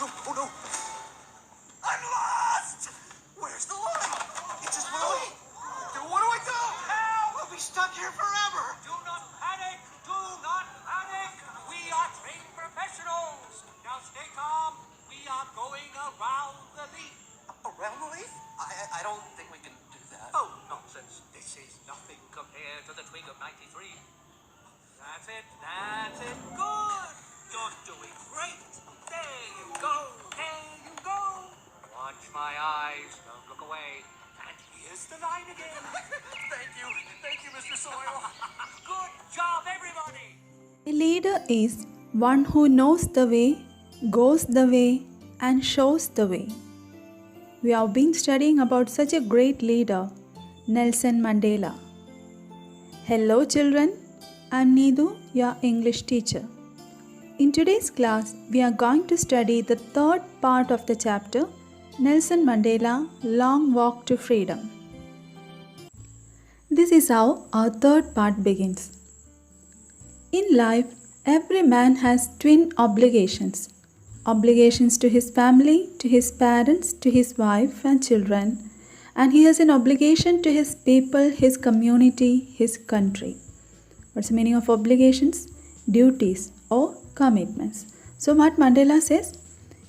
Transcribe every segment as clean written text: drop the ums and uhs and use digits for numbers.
No, oh no! I'm lost! Where's the line? It just went away. What do I do? Help! We'll be stuck here forever. Do not panic! Do not panic! We are trained professionals! Now stay calm. We are going around the leaf. Around the leaf? I don't think we can do that. Oh, nonsense. This is nothing compared to the twig of 93. That's it. That's it. Good. You're doing great. There you go. There you go. Watch my eyes. Don't look away. And here's the line again. Thank you. Thank you, Mr. Soil. Good job, everybody. A leader is one who knows the way, goes the way, and shows the way. We have been studying about such a great leader, Nelson Mandela. Hello children, I'm Needu, your English teacher. In today's class, we are going to study the third part of the chapter, Nelson Mandela, Long Walk to Freedom. This is how our third part begins. In life, every man has twin obligations. Obligations to his family, to his parents, to his wife and children, and he has an obligation to his people, his community, his country. What's the meaning of obligations? Duties or commitments. So what Mandela says,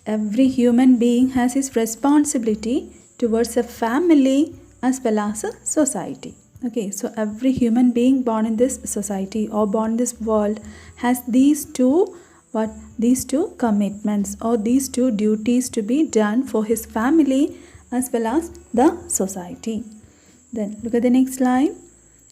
every human being has his responsibility towards a family as well as a society. Okay, so every human being born in this society or born in this world has these two commitments or these two duties to be done for his family as well as the society. Then look at the next line.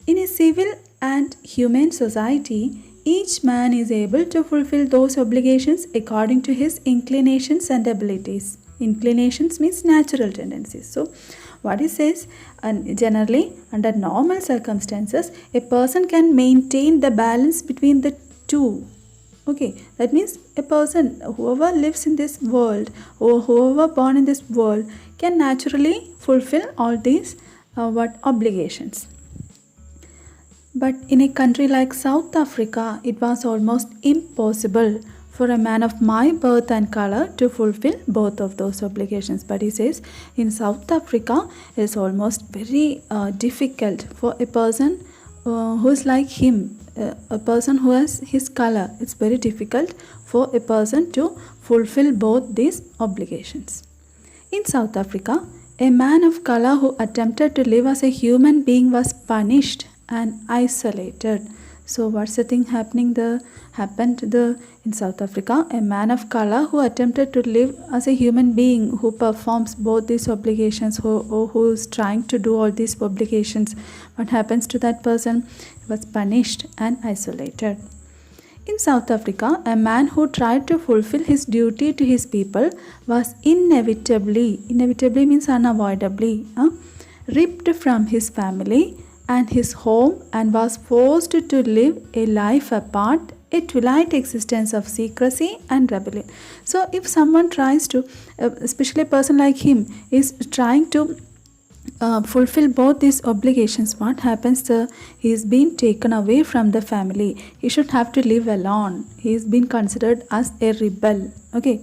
In a civil and humane society, each man is able to fulfill those obligations according to his inclinations and abilities. Inclinations means natural tendencies. So what he says, generally under normal circumstances, a person can maintain the balance between the two. Okay, that means a person, whoever lives in this world or whoever born in this world can naturally fulfill all these obligations. But in a country like South Africa, it was almost impossible for a man of my birth and color to fulfill both of those obligations. But he says in South Africa, it is almost very difficult for a person who is like him, a person who has his color. It's very difficult for a person to fulfill both these obligations. In South Africa, a man of color who attempted to live as a human being was punished and isolated. So what's the thing happened in South Africa? A man of color who attempted to live as a human being, who performs both these obligations, who is trying to do all these obligations. What happens to that person? He was punished and isolated. In South Africa, a man who tried to fulfill his duty to his people was inevitably means unavoidably, ripped from his family and his home and was forced to live a life apart, a twilight existence of secrecy and rebellion. So if someone tries to, especially a person like him, is trying to fulfill both these obligations, what happens? He is being taken away from the family. He should have to live alone. He is being considered as a rebel. Okay.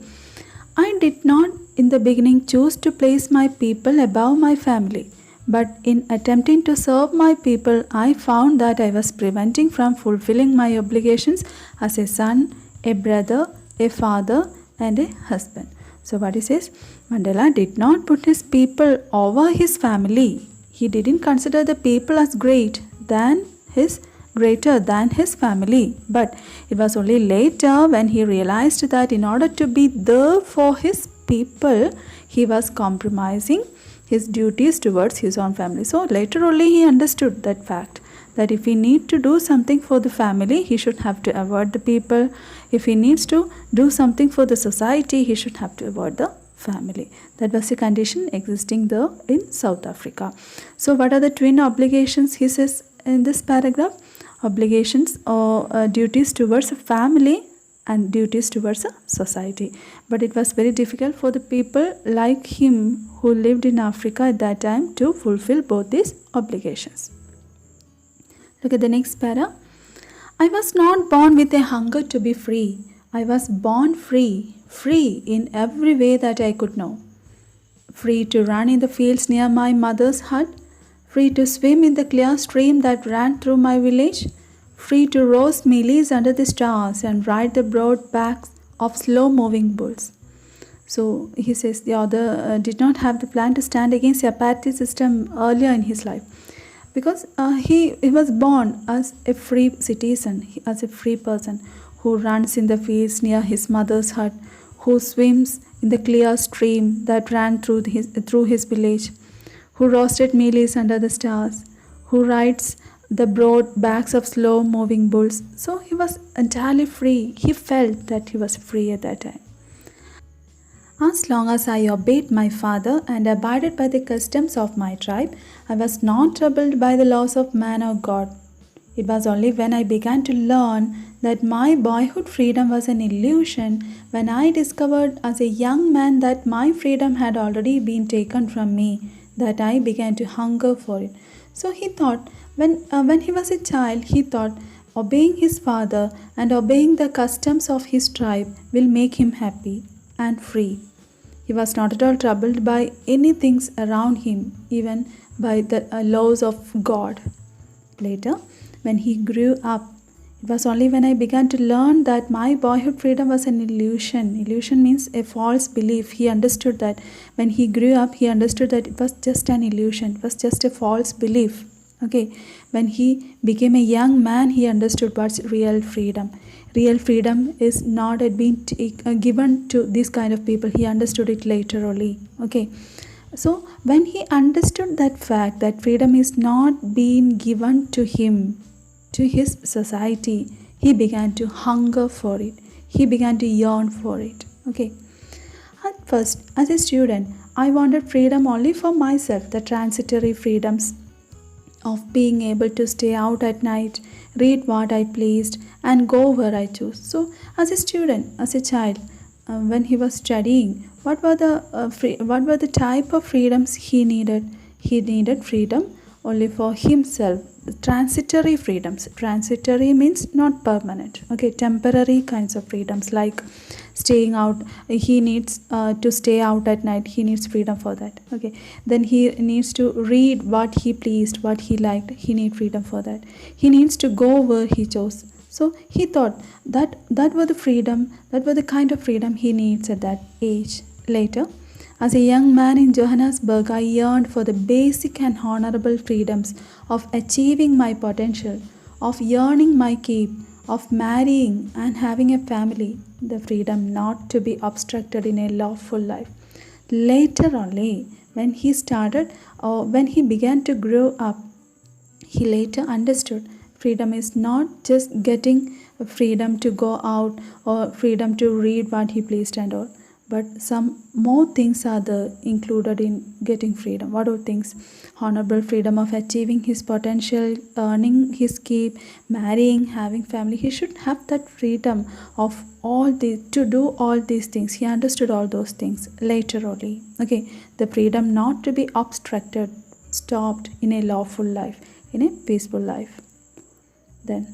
I did not in the beginning choose to place my people above my family. But in attempting to serve my people, I found that I was preventing from fulfilling my obligations as a son, a brother, a father, and a husband. So what he says, Mandela did not put his people over his family. He didn't consider the people as greater than his family. But it was only later when he realized that in order to be there for his people, he was compromising his duties towards his own family. So later only he understood that fact, that if he need to do something for the family, he should have to avoid the people. If he needs to do something for the society, he should have to avoid the family. That was the condition existing there in South Africa. So what are the twin obligations he says in this paragraph? Obligations or duties towards a family and duties towards a society. But it was very difficult for the people like him who lived in Africa at that time to fulfill both these obligations. Look at the next para. I was not born with a hunger to be free. I was born free, free in every way that I could know. Free to run in the fields near my mother's hut, free to swim in the clear stream that ran through my village, free to roast mealies under the stars and ride the broad backs of slow moving bulls. So he says the author did not have the plan to stand against the apartheid system earlier in his life, because he was born as a free citizen, as a free person who runs in the fields near his mother's hut, who swims in the clear stream that ran through his village, who roasted mealies under the stars, who rides the broad backs of slow moving bulls. So he was entirely free. He felt that he was free at that time. As long as I obeyed my father and abided by the customs of my tribe, I was not troubled by the laws of man or God. It was only when I began to learn that my boyhood freedom was an illusion, when I discovered as a young man that my freedom had already been taken from me, that I began to hunger for it. So he thought, when he was a child, he thought obeying his father and obeying the customs of his tribe will make him happy and free. He was not at all troubled by any things around him, even by the laws of God. Later, when he grew up, it was only when I began to learn that my boyhood freedom was an illusion. Illusion means a false belief. He understood that when he grew up, he understood that it was just an illusion. It was just a false belief. Okay, when he became a young man, he understood what's real freedom. Real freedom is not been given to this kind of people. He understood it later only. Okay, so when he understood that fact, that freedom is not being given to him, to his society, he began to hunger for it. He began to yearn for it. Okay, at first, as a student, I wanted freedom only for myself, the transitory freedoms of being able to stay out at night, read what I pleased, and go where I chose. So, as a student, as a child, when he was studying, what were the type of freedoms he needed? He needed freedom only for himself. Transitory freedoms. Transitory means not permanent. Okay, temporary kinds of freedoms like staying out. He needs to stay out at night. He needs freedom for that. Okay, then he needs to read what he pleased, what he liked. He needs freedom for that. He needs to go where he chose. So he thought that were the freedom, that were the kind of freedom he needs at that age. Later, as a young man in Johannesburg, I yearned for the basic and honorable freedoms of achieving my potential, of earning my keep, of marrying and having a family, the freedom not to be obstructed in a lawful life. Later only, when he started or when he began to grow up, he later understood freedom is not just getting freedom to go out or freedom to read what he pleased and all, but some more things are there included in getting freedom. What are things? Honorable freedom of achieving his potential, earning his keep, marrying, having family. He should have that freedom of all these, to do all these things. He understood all those things later only. Okay, the freedom not to be obstructed, stopped in a lawful life, in a peaceful life. Then,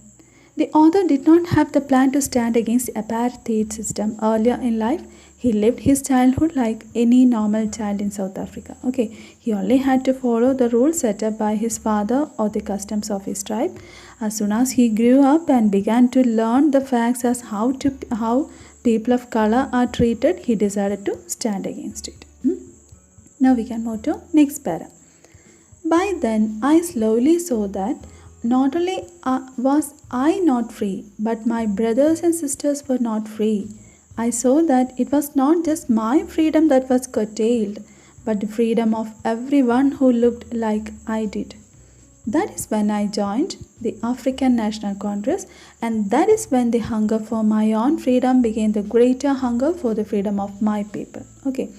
the author did not have the plan to stand against the apartheid system earlier in life. He lived his childhood like any normal child in South Africa. Okay, he only had to follow the rules set up by his father or the customs of his tribe. As soon as he grew up and began to learn the facts as how people of color are treated, he decided to stand against it. Now we can move to next para. By then, I slowly saw that not only was I not free, but my brothers and sisters were not free. I saw that it was not just my freedom that was curtailed, but the freedom of everyone who looked like I did. That is when I joined the African National Congress, and that is when the hunger for my own freedom became the greater hunger for the freedom of my people. Okay.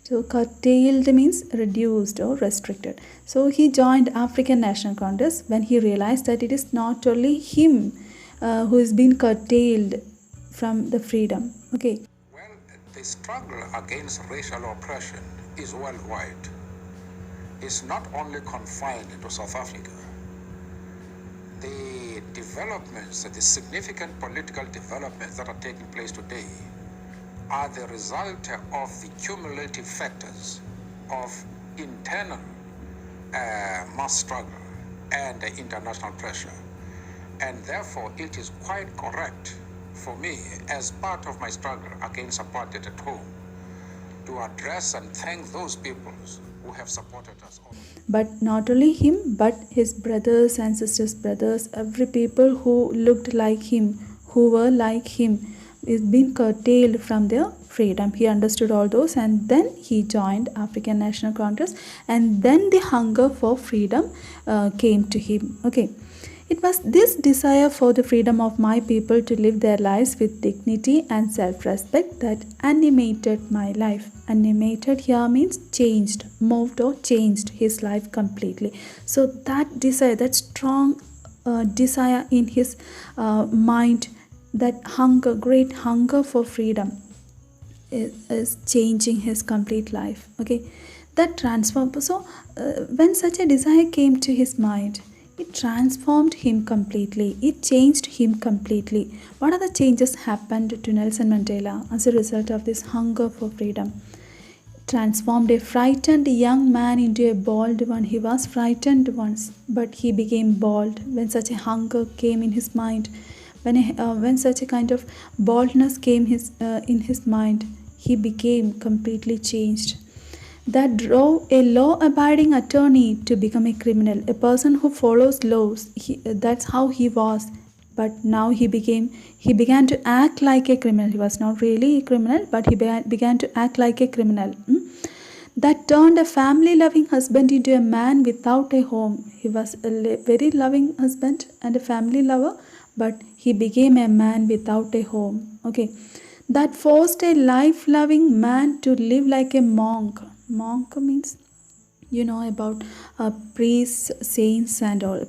So curtailed means reduced or restricted. So he joined African National Congress when he realized that it is not only him who is being curtailed from the freedom. Okay. Well, the struggle against racial oppression is worldwide. It's not only confined to South Africa. the developments, the significant political developments that are taking place today are the result of the cumulative factors of internal mass struggle and international pressure. And therefore, it is quite correct for me, as part of my struggle against apartheid at home, to address and thank those peoples who have supported us all. But not only him, but his brothers and sisters' brothers, every people who looked like him, who were like him, is being curtailed from their freedom. He understood all those, and then he joined African National Congress, and then the hunger for freedom came to him. Okay. It was this desire for the freedom of my people to live their lives with dignity and self-respect that animated my life. Animated here means changed, moved or changed his life completely. So that desire, that strong desire in his mind, that hunger, great hunger for freedom is changing his complete life. Okay, that transformed. So when such a desire came to his mind, it transformed him completely. It changed him completely. What are the changes happened to Nelson Mandela as a result of this hunger for freedom? Transformed a frightened young man into a bold one. He was frightened once, but he became bold when such a hunger came in his mind. When such a kind of boldness came in his mind, he became completely changed. That drove a law-abiding attorney to become a criminal, a person who follows laws. That's how he was. But now he began to act like a criminal. He was not really a criminal, but he began to act like a criminal. That turned a family-loving husband into a man without a home. He was a very loving husband and a family lover, but he became a man without a home. Okay. That forced a life-loving man to live like a monk. Monk means, you know, about priests, saints and all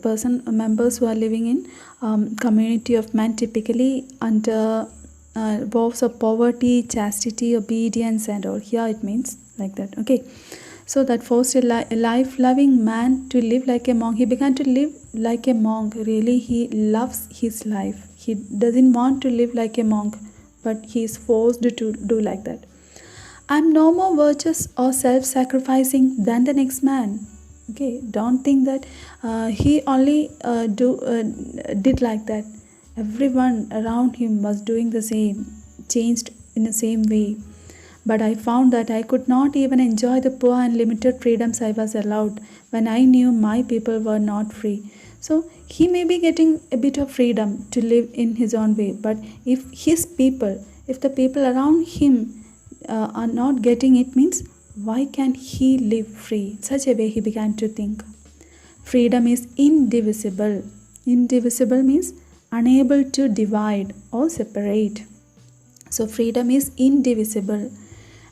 members who are living in community of men, typically under vows of poverty, chastity, obedience and all. Here it means like that. Okay, so that forced a life-loving man to live like a monk. He began to live like a monk. Really, he loves his life. He doesn't want to live like a monk, but he is forced to do like that. I'm no more virtuous or self-sacrificing than the next man. Okay, don't think that he only did like that. Everyone around him was doing the same, changed in the same way. But I found that I could not even enjoy the poor and limited freedoms I was allowed when I knew my people were not free. So he may be getting a bit of freedom to live in his own way, but if the people around him are not getting it, means why can he live free? In such a way he began to think. Freedom is indivisible. Indivisible means unable to divide or separate. So freedom is indivisible.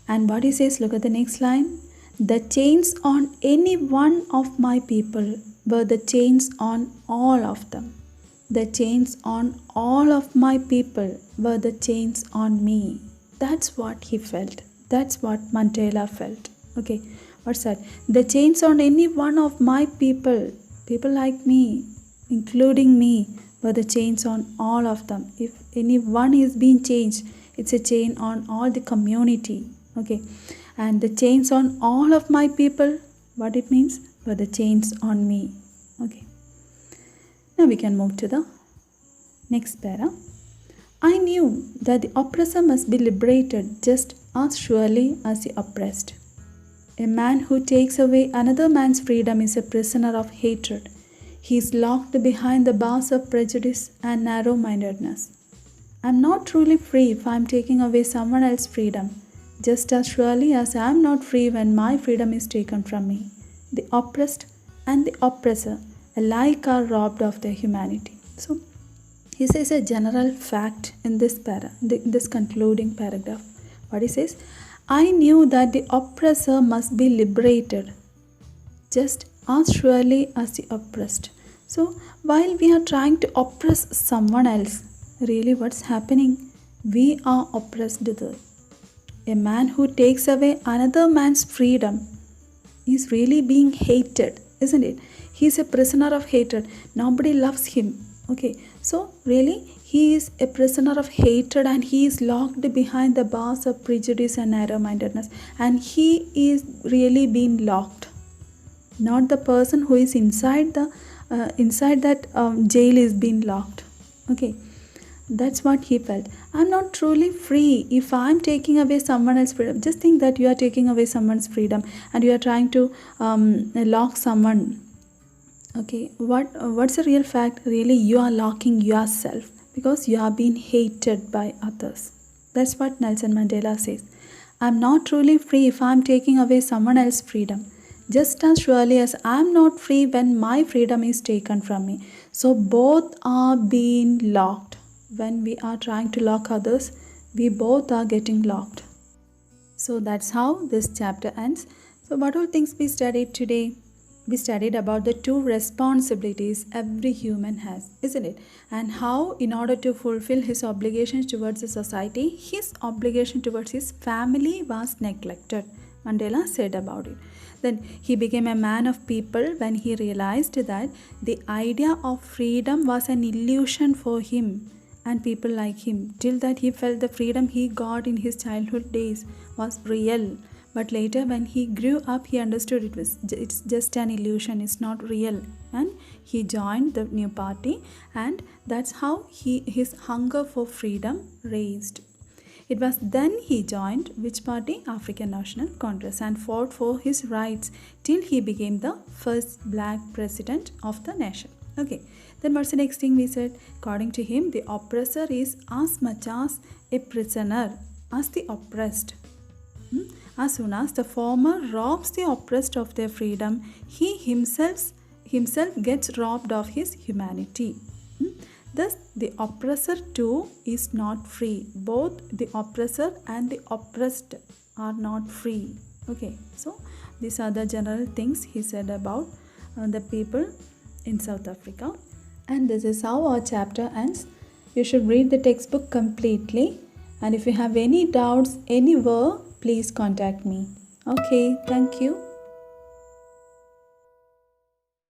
And what he says, look at the next line. The chains on any one of my people were the chains on all of them. The chains on all of my people were the chains on me. That's what he felt. That's what Mandela felt. Okay, what's that? The chains on any one of my people like me, including me, were the chains on all of them. If any one is being changed, it's a chain on all the community. Okay, and the chains on all of my people, what it means? Were the chains on me. Okay, now we can move to the next para. I knew that the oppressor must be liberated just as surely as the oppressed. A man who takes away another man's freedom is a prisoner of hatred. He is locked behind the bars of prejudice and narrow-mindedness. I am not truly free if I am taking away someone else's freedom, just as surely as I am not free when my freedom is taken from me. The oppressed and the oppressor alike are robbed of their humanity. So, he says a general fact in this this concluding paragraph. What he says, I knew that the oppressor must be liberated just as surely as the oppressed. So while we are trying to oppress someone else, really what's happening? We are oppressed there. A man who takes away another man's freedom is really being hated, isn't it? He's a prisoner of hatred. Nobody loves him. Okay, so really he is a prisoner of hatred, and he is locked behind the bars of prejudice and narrow-mindedness, and he is really being locked. Not the person who is inside that jail is being locked. Okay, that's what he felt. I'm not truly free if I'm taking away someone else's freedom. Just think that you are taking away someone's freedom and you are trying to lock someone. Okay, what's the real fact? Really, you are locking yourself because you are being hated by others. That's what Nelson Mandela says. I'm not truly free if I'm taking away someone else's freedom, just as surely as I'm not free when my freedom is taken from me. So both are being locked. When we are trying to lock others, we both are getting locked. So that's how this chapter ends. So what all things we studied today? We studied about the two responsibilities every human has, isn't it? And how, in order to fulfill his obligations towards the society, his obligation towards his family was neglected. Mandela said about it. Then he became a man of people when he realized that the idea of freedom was an illusion for him and people like him. Till that he felt the freedom he got in his childhood days was real. But later when he grew up, he understood it's just an illusion, it's not real. And he joined the new party, and that's how his hunger for freedom raised. It was then he joined which party? African National Congress, and fought for his rights till he became the first black president of the nation. Okay, then what's the next thing we said? According to him, the oppressor is as much as a prisoner as the oppressed. As soon as the former robs the oppressed of their freedom, he himself gets robbed of his humanity. Thus, the oppressor too is not free. Both the oppressor and the oppressed are not free. Okay, so these are the general things he said about the people in South Africa. And this is how our chapter ends. You should read the textbook completely. And if you have any doubts anywhere, please contact me. Okay, thank you.